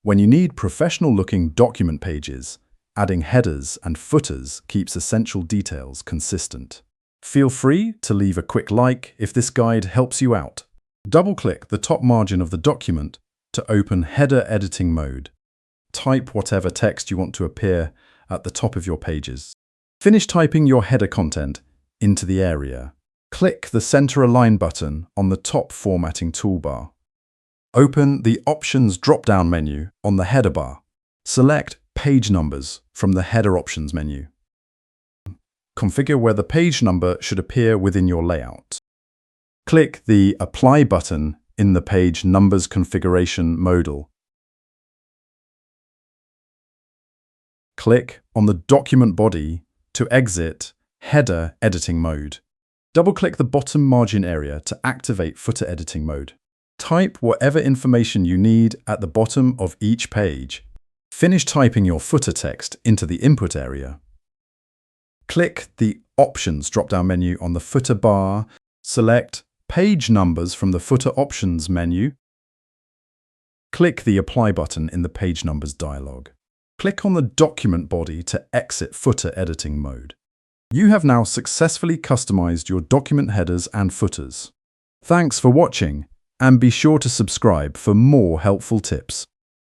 When you need professional-looking document pages, adding headers and footers keeps essential details consistent. Feel free to leave a quick like if this guide helps you out. Double-click the top margin of the document to open header editing mode. Type whatever text you want to appear at the top of your pages. Finish typing your header content into the area. Click the Center Align button on the top formatting toolbar. Open the Options drop-down menu on the header bar. Select Page Numbers from the Header Options menu. Configure where the page number should appear within your layout. Click the Apply button in the Page Numbers configuration modal. Click on the document body to exit header editing mode. Double-click the bottom margin area to activate footer editing mode. Type whatever information you need at the bottom of each page. Finish typing your footer text into the input area. Click the Options drop-down menu on the footer bar. Select Page Numbers from the Footer Options menu. Click the Apply button in the Page Numbers dialog. Click on the document body to exit footer editing mode. You have now successfully customized your document headers and footers. Thanks for watching, and be sure to subscribe for more helpful tips.